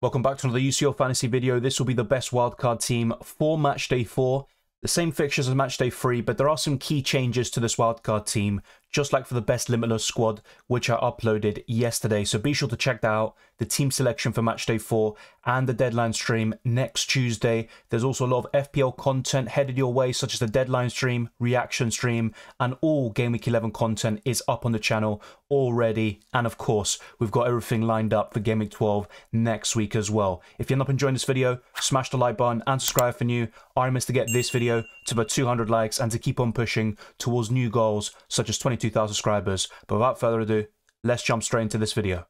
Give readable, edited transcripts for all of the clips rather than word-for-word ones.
Welcome back to another UCL fantasy video. This will be the best wildcard team for Matchday 4. The same fixtures as Matchday 3, but there are some key changes to this wildcard team, just like for the best Limitless squad, which I uploaded yesterday. So be sure to check that out, the team selection for Matchday 4 and the deadline stream next Tuesday. There's also a lot of FPL content headed your way, such as the deadline stream, reaction stream, and all Game Week 11 content is up on the channel already. And of course, we've got everything lined up for Game Week 12 next week as well. If you end up enjoying this video, smash the like button and subscribe for new. Our aim is to get this video to about 200 likes and to keep on pushing towards new goals such as 22,000 subscribers. But without further ado, let's jump straight into this video.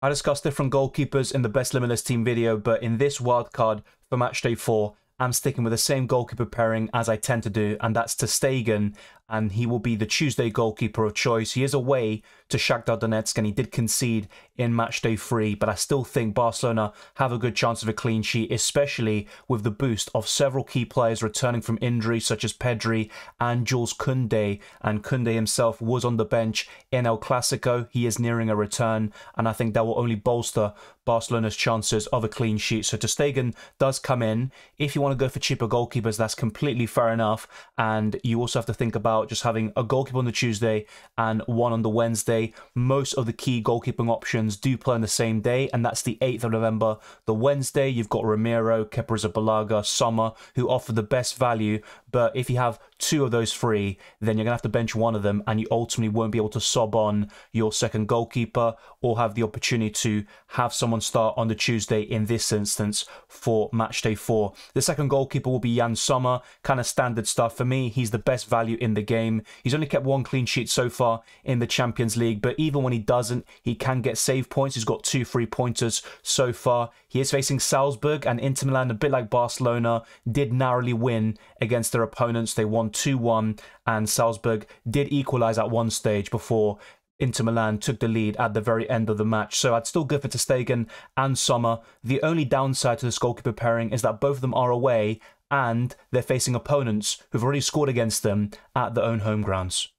I discussed different goalkeepers in the best Limitless team video, but in this wildcard for Matchday 4, I'm sticking with the same goalkeeper pairing as I tend to do, and that's ter Stegen, and he will be the Tuesday goalkeeper of choice. He is away to Shakhtar Donetsk, and he did concede in Matchday 3, but I still think Barcelona have a good chance of a clean sheet, especially with the boost of several key players returning from injury, such as Pedri and Jules Koundé, and Koundé himself was on the bench in El Clasico. He is nearing a return, and I think that will only bolster Barcelona's chances of a clean sheet. So ter Stegen does come in. If you want to go for cheaper goalkeepers, that's completely fair enough, and you also have to think about just having a goalkeeper on the Tuesday and one on the Wednesday. Most of the key goalkeeping options do play on the same day, and that's the 8th of November. The Wednesday, you've got Romero, Kepa Arrizabalaga, Sommer, who offer the best value, but if you have two of those free, then you're going to have to bench one of them, and you ultimately won't be able to sob on your second goalkeeper or have the opportunity to have someone start on the Tuesday in this instance for Matchday 4. The second goalkeeper will be Jan Sommer, kind of standard stuff for me. He's the best value in the game. He's only kept one clean sheet so far in the Champions League, but even when he doesn't, he can get save points. He's got 2 free pointers so far. He is facing Salzburg, and Inter Milan, a bit like Barcelona, did narrowly win against their opponents. They won 2-1, and Salzburg did equalise at one stage before Inter Milan took the lead at the very end of the match. So I'd still go for ter Stegen and Sommer. The only downside to this goalkeeper pairing is that both of them are away, and they're facing opponents who've already scored against them at their own home grounds.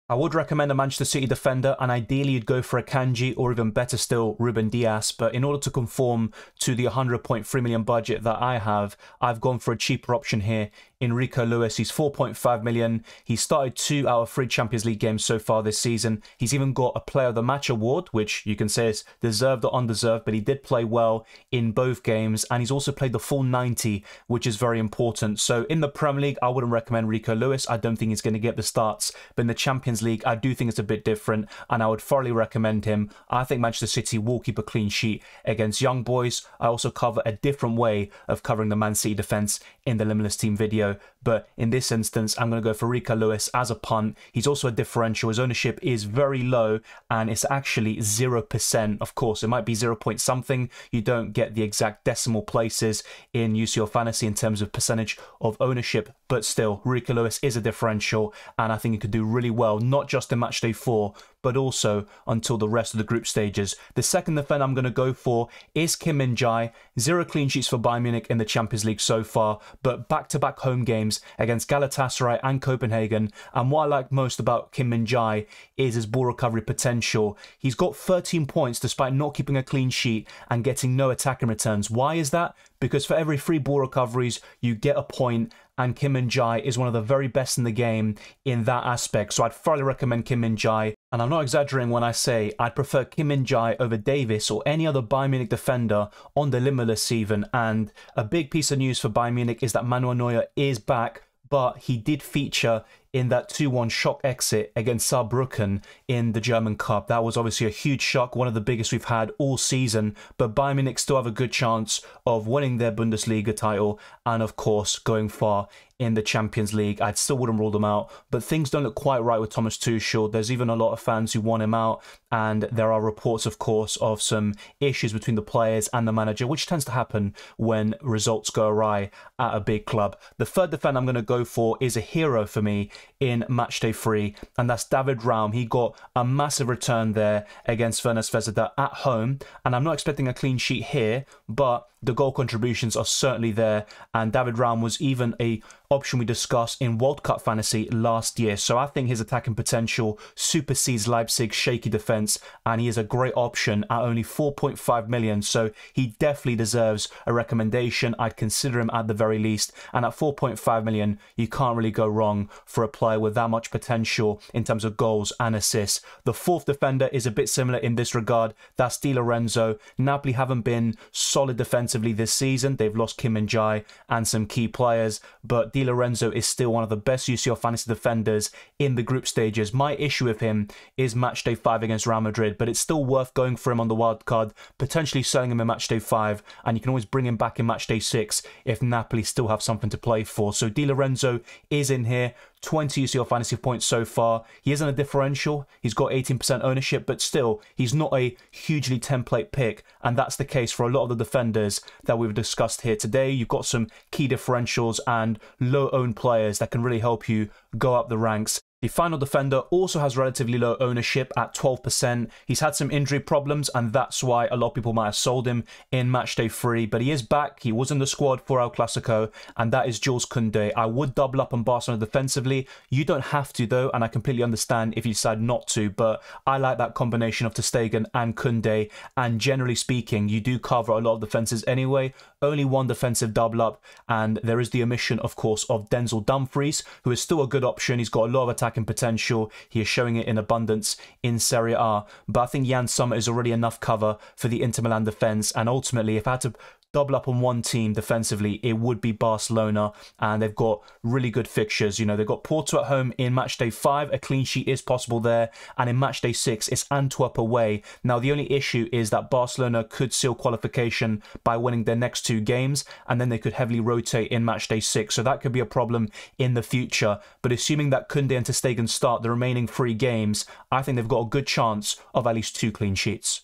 I would recommend a Manchester City defender, and ideally you'd go for a Kanji or even better still, Ruben Dias, but in order to conform to the 100.3 million budget that I have, I've gone for a cheaper option here. Rico Lewis, he's 4.5 million. He started 2 out of 3 Champions League games so far this season. He's even got a Player of the Match award, which you can say is deserved or undeserved, but he did play well in both games, and he's also played the full 90, which is very important. So in the Premier League, I wouldn't recommend Rico Lewis. I don't think he's going to get the starts, but in the Champions League, I do think it's a bit different, and I would thoroughly recommend him. I think Manchester City will keep a clean sheet against Young Boys. I also cover a different way of covering the Man City defence in the Limitless team video, but in this instance, I'm going to go for Rico Lewis as a punt. He's also a differential. His ownership is very low, and it's actually 0%. Of course, it might be 0 point something. You don't get the exact decimal places in UCL Fantasy in terms of percentage of ownership, but still, Rico Lewis is a differential, and I think he could do really well, not just in Matchday 4, but also until the rest of the group stages. The second defender I'm going to go for is Kim Min-jae. 0 clean sheets for Bayern Munich in the Champions League so far, but back-to-back home games against Galatasaray and Copenhagen. And what I like most about Kim Min-jae is his ball recovery potential. He's got 13 points despite not keeping a clean sheet and getting no attacking returns. Why is that? Because for every 3 ball recoveries, you get a point, and Kim Min-jae is one of the very best in the game in that aspect. So I'd thoroughly recommend Kim Min-jae, and I'm not exaggerating when I say I'd prefer Kim Min-jae over Davis or any other Bayern Munich defender on the Limitless even. And a big piece of news for Bayern Munich is that Manuel Neuer is back, but he did feature in that 2-1 shock exit against Saarbrücken in the German Cup. That was obviously a huge shock, one of the biggest we've had all season, but Bayern Munich still have a good chance of winning their Bundesliga title and, of course, going far in the Champions League. I still wouldn't rule them out, but things don't look quite right with Thomas Tuchel. There's even a lot of fans who want him out, and there are reports, of course, of some issues between the players and the manager, which tends to happen when results go awry at a big club. The third defender I'm going to go for is a hero for me in Matchday 3, and that's David Raum. He got a massive return there against Werner Zvezda at home, and I'm not expecting a clean sheet here, but the goal contributions are certainly there, and David Raum was even a option we discussed in World Cup fantasy last year. So I think his attacking potential supersedes Leipzig's shaky defense, and he is a great option at only 4.5 million. So he definitely deserves a recommendation. I'd consider him at the very least. And at 4.5 million, you can't really go wrong for a player with that much potential in terms of goals and assists. The fourth defender is a bit similar in this regard. That's Di Lorenzo. Napoli haven't been solid defensively this season. They've lost Kim Min-jae and some key players, but Di Lorenzo is still one of the best UCL fantasy defenders in the group stages. My issue with him is matchday 5 against Real Madrid, but it's still worth going for him on the wild card, potentially selling him in matchday 5, and you can always bring him back in matchday 6 if Napoli still have something to play for. So Di Lorenzo is in here. 20 UCL fantasy points so far. He isn't a differential. He's got 18% ownership, but still, he's not a hugely template pick. And that's the case for a lot of the defenders that we've discussed here today. You've got some key differentials and low-owned players that can really help you go up the ranks. The final defender also has relatively low ownership at 12%. He's had some injury problems, and that's why a lot of people might have sold him in matchday 3, but he is back. He was in the squad for El Clasico, and that is Jules Koundé. I would double up on Barcelona defensively. You don't have to, though, and I completely understand if you decide not to, but I like that combination of ter Stegen and Koundé, and generally speaking, you do cover a lot of defenses anyway. Only one defensive double up, and there is the omission, of course, of Denzel Dumfries, who is still a good option. He's got a lot of attacking potential. He is showing it in abundance in Serie A, but I think Jan Sommer is already enough cover for the Inter Milan defense, and ultimately, if I had to double up on one team defensively, it would be Barcelona, and they've got really good fixtures. You know, they've got Porto at home in matchday 5, a clean sheet is possible there, and in matchday 6, it's Antwerp away. Now, the only issue is that Barcelona could seal qualification by winning their next 2 games, and then they could heavily rotate in matchday 6, so that could be a problem in the future. But assuming that Koundé and ter Stegen start the remaining 3 games, I think they've got a good chance of at least 2 clean sheets.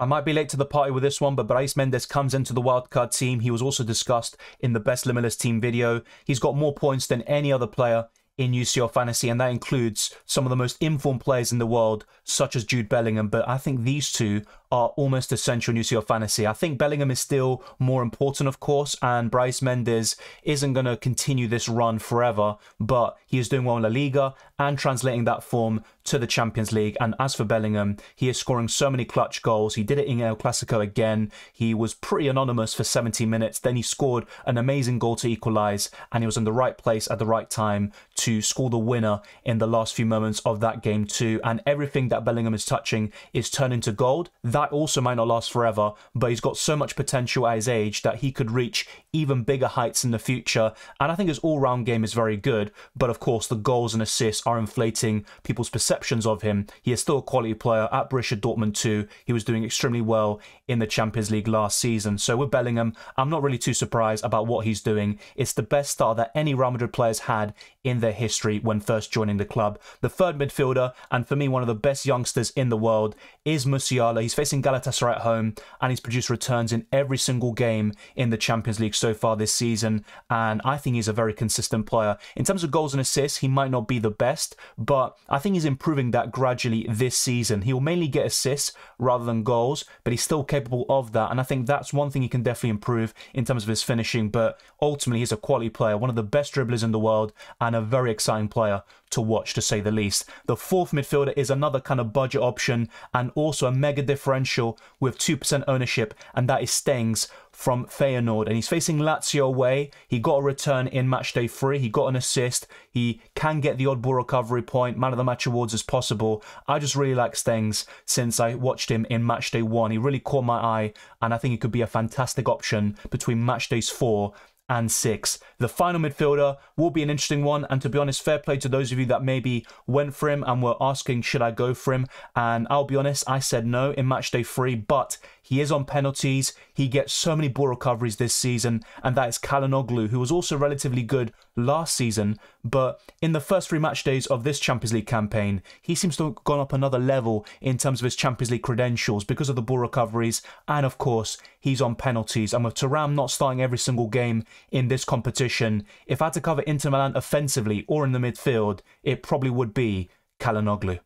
I might be late to the party with this one, but Brais Mendes comes into the wildcard team. He was also discussed in the best limitless team video. He's got more points than any other player in UCL fantasy, and that includes some of the most informed players in the world, such as Jude Bellingham, but I think these two are almost essential in UCL fantasy. I think Bellingham is still more important, of course, and Brais Mendes isn't going to continue this run forever, but he is doing well in La Liga and translating that form to the Champions League. And as for Bellingham, he is scoring so many clutch goals. He did it in El Clasico again. He was pretty anonymous for 70 minutes. Then he scored an amazing goal to equalise, and he was in the right place at the right time to score the winner in the last few moments of that game too. And everything that Bellingham is touching is turned into gold. That also might not last forever, but he's got so much potential at his age that he could reach even bigger heights in the future. And I think his all-round game is very good, but of course the goals and assists are inflating people's perceptions of him. He is still a quality player at Borussia Dortmund too. He was doing extremely well in the Champions League last season. So with Bellingham, I'm not really too surprised about what he's doing. It's the best start that any Real Madrid players had in their history when first joining the club. The third midfielder, and for me one of the best youngsters in the world, is Musiala. He's facing Galatasaray at home, and he's produced returns in every single game in the Champions League so far this season, and I think he's a very consistent player. In terms of goals and assists, he might not be the best, but I think he's improving that gradually this season. He will mainly get assists rather than goals, but he's still capable of that, and I think that's one thing he can definitely improve in terms of his finishing. But ultimately, he's a quality player, one of the best dribblers in the world, and a very exciting player to watch, to say the least. The fourth midfielder is another kind of budget option and also a mega differential with 2% ownership, and that is Stengs from Feyenoord, and he's facing Lazio away. He got a return in matchday 3. He got an assist. He can get the odd ball recovery point. Man of the match awards as possible. I just really like Stengs since I watched him in matchday 1. He really caught my eye, and I think he could be a fantastic option between matchdays 4 and 6. The final midfielder will be an interesting one, and to be honest, fair play to those of you that maybe went for him and were asking, should I go for him? And I'll be honest, I said no in matchday 3, but he is on penalties. He gets so many ball recoveries this season, and that is Çalhanoğlu, who was also relatively good last season, but in the first 3 match days of this Champions League campaign, he seems to have gone up another level in terms of his Champions League credentials because of the ball recoveries, and of course, he's on penalties. And with Thuram not starting every single game in this competition, if I had to cover Inter Milan offensively or in the midfield, it probably would be Çalhanoğlu.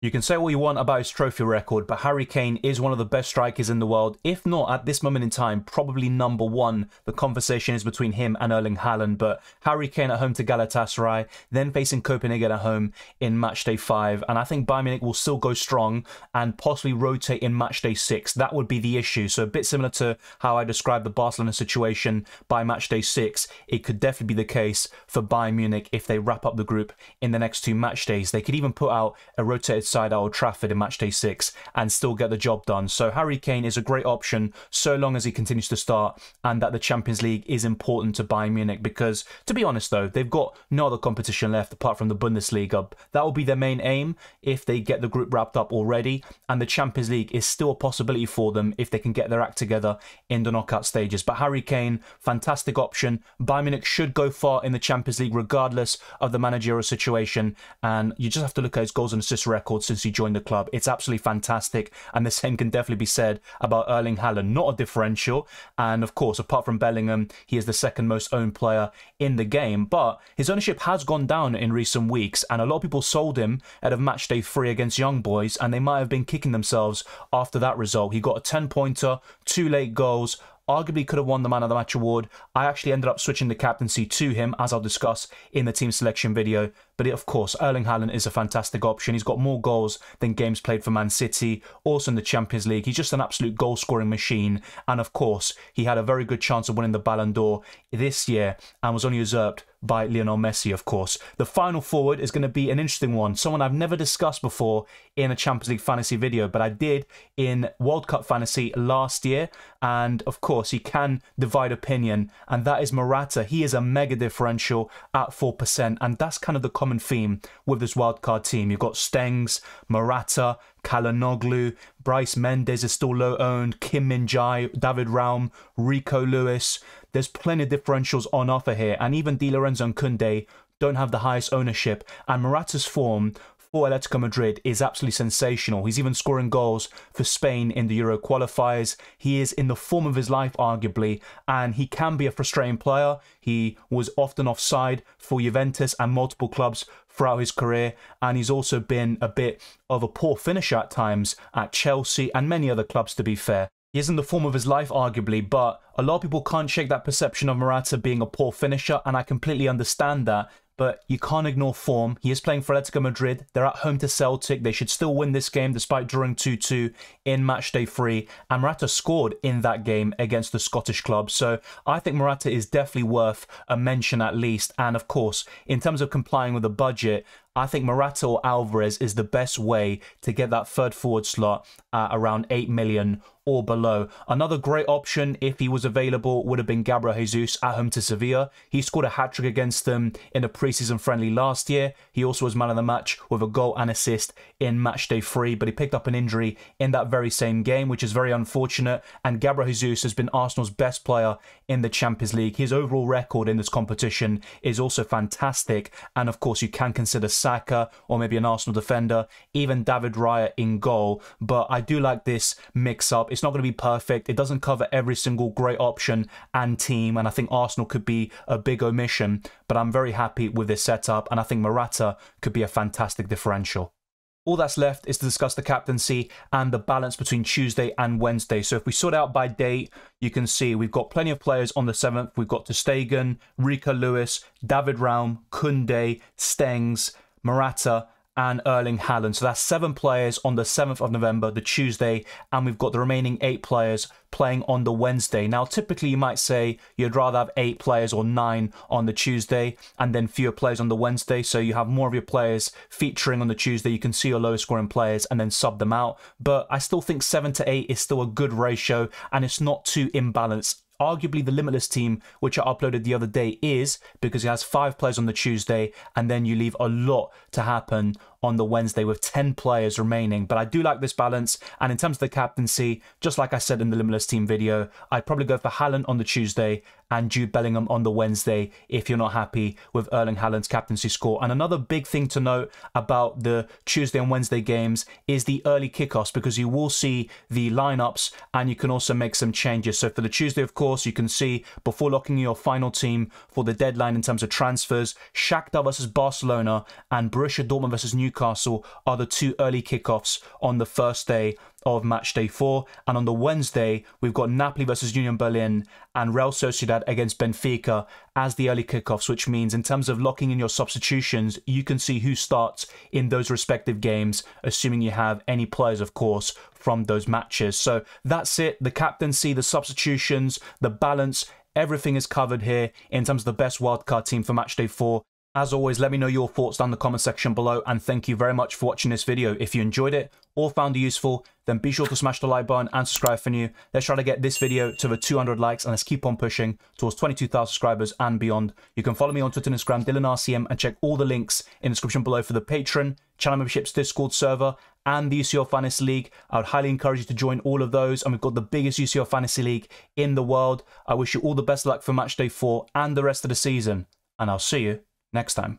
You can say what you want about his trophy record, but Harry Kane is one of the best strikers in the world. If not, at this moment in time, probably number one. The conversation is between him and Erling Haaland, but Harry Kane at home to Galatasaray, then facing Copenhagen at home in matchday 5. And I think Bayern Munich will still go strong and possibly rotate in matchday 6. That would be the issue. So a bit similar to how I described the Barcelona situation by matchday 6. It could definitely be the case for Bayern Munich if they wrap up the group in the next 2 match days. They could even put out a rotated side at Old Trafford in matchday 6 and still get the job done. So Harry Kane is a great option so long as he continues to start and that the Champions League is important to Bayern Munich, because to be honest though, they've got no other competition left apart from the Bundesliga. That will be their main aim if they get the group wrapped up already, and the Champions League is still a possibility for them if they can get their act together in the knockout stages. But Harry Kane, fantastic option. Bayern Munich should go far in the Champions League regardless of the managerial situation, and you just have to look at his goals and assist record since he joined the club. It's absolutely fantastic, and the same can definitely be said about Erling Haaland. Not a differential, and of course apart from Bellingham, he is the second most owned player in the game, but his ownership has gone down in recent weeks, and a lot of people sold him out of matchday 3 against Young Boys, and they might have been kicking themselves after that result. He got a 10-pointer, 2 late goals, arguably could have won the Man of the Match award. I actually ended up switching the captaincy to him, as I'll discuss in the team selection video. But of course, Erling Haaland is a fantastic option. He's got more goals than games played for Man City, also in the Champions League. He's just an absolute goal-scoring machine. And of course, he had a very good chance of winning the Ballon d'Or this year and was only usurped by Lionel Messi, of course. The final forward is going to be an interesting one. Someone I've never discussed before in a Champions League fantasy video, but I did in World Cup fantasy last year. And of course, he can divide opinion, and that is Morata. He is a mega differential at 4%, and that's kind of the common theme with this wildcard team. You've got Stengs, Morata, Calhanoglu, Bryce Mendes is still low owned, Kim Min-jae, David Raum, Rico Lewis. There's plenty of differentials on offer here, and even Di Lorenzo and Koundé don't have the highest ownership, and Morata's form for Atletico Madrid is absolutely sensational. He's even scoring goals for Spain in the Euro qualifiers. He is in the form of his life, arguably, and he can be a frustrating player. He was often offside for Juventus and multiple clubs throughout his career, and he's also been a bit of a poor finisher at times at Chelsea and many other clubs, to be fair. He is in the form of his life, arguably, but a lot of people can't shake that perception of Morata being a poor finisher, and I completely understand that. But you can't ignore form. He is playing for Atletico Madrid. They're at home to Celtic. They should still win this game despite drawing 2-2 in matchday 3. And Morata scored in that game against the Scottish club. So I think Morata is definitely worth a mention at least. And of course, in terms of complying with the budget, I think Morata or Alvarez is the best way to get that third forward slot at around 8 million or below. Another great option, if he was available, would have been Gabriel Jesus at home to Sevilla. He scored a hat-trick against them in a pre-season friendly last year. He also was man of the match with a goal and assist in matchday 3, but he picked up an injury in that very same game, which is very unfortunate. And Gabriel Jesus has been Arsenal's best player in the Champions League. His overall record in this competition is also fantastic. And of course, you can consider Saka or maybe an Arsenal defender, even David Raya in goal. But I do like this mix-up. It's not going to be perfect. It doesn't cover every single great option and team, and I think Arsenal could be a big omission, but I'm very happy with this setup, and I think Morata could be a fantastic differential. All that's left is to discuss the captaincy and the balance between Tuesday and Wednesday. So if we sort out by date, you can see we've got plenty of players on the 7th. We've got ter Stegen, Rico Lewis, David Raum, Koundé, Stengs, Morata, and Erling Haaland. So that's 7 players on the 7th of November, the Tuesday, and we've got the remaining 8 players playing on the Wednesday. Now, typically you might say you'd rather have 8 players or 9 on the Tuesday and then fewer players on the Wednesday, so you have more of your players featuring on the Tuesday. You can see your lowest scoring players and then sub them out. But I still think 7 to 8 is still a good ratio, and it's not too imbalanced. Arguably the Limitless team, which I uploaded the other day, is because it has 5 players on the Tuesday and then you leave a lot to happen on the Wednesday with 10 players remaining. But I do like this balance, and in terms of the captaincy, just like I said in the Limitless team video, I'd probably go for Haaland on the Tuesday and Jude Bellingham on the Wednesday if you're not happy with Erling Haaland's captaincy score. And another big thing to note about the Tuesday and Wednesday games is the early kickoffs, because you will see the lineups and you can also make some changes. So for the Tuesday, of course, you can see before locking in your final team for the deadline in terms of transfers, Shakhtar versus Barcelona and Borussia Dortmund versus Newcastle Newcastle are the two early kickoffs on the first day of match day 4. And on the Wednesday, we've got Napoli versus Union Berlin and Real Sociedad against Benfica as the early kickoffs, which means in terms of locking in your substitutions, you can see who starts in those respective games, assuming you have any players, of course, from those matches. So that's it. The captaincy, the substitutions, the balance, everything is covered here in terms of the best wildcard team for match day 4. As always, let me know your thoughts down in the comment section below, and thank you very much for watching this video. If you enjoyed it or found it useful, then be sure to smash the like button and subscribe for new. Let's try to get this video to the 200 likes and let's keep on pushing towards 22,000 subscribers and beyond. You can follow me on Twitter and Instagram, DylanRCM, and check all the links in the description below for the Patreon, channel memberships, Discord server, and the UCL Fantasy League. I would highly encourage you to join all of those, and we've got the biggest UCL Fantasy League in the world. I wish you all the best luck for match day 4 and the rest of the season, and I'll see you next time.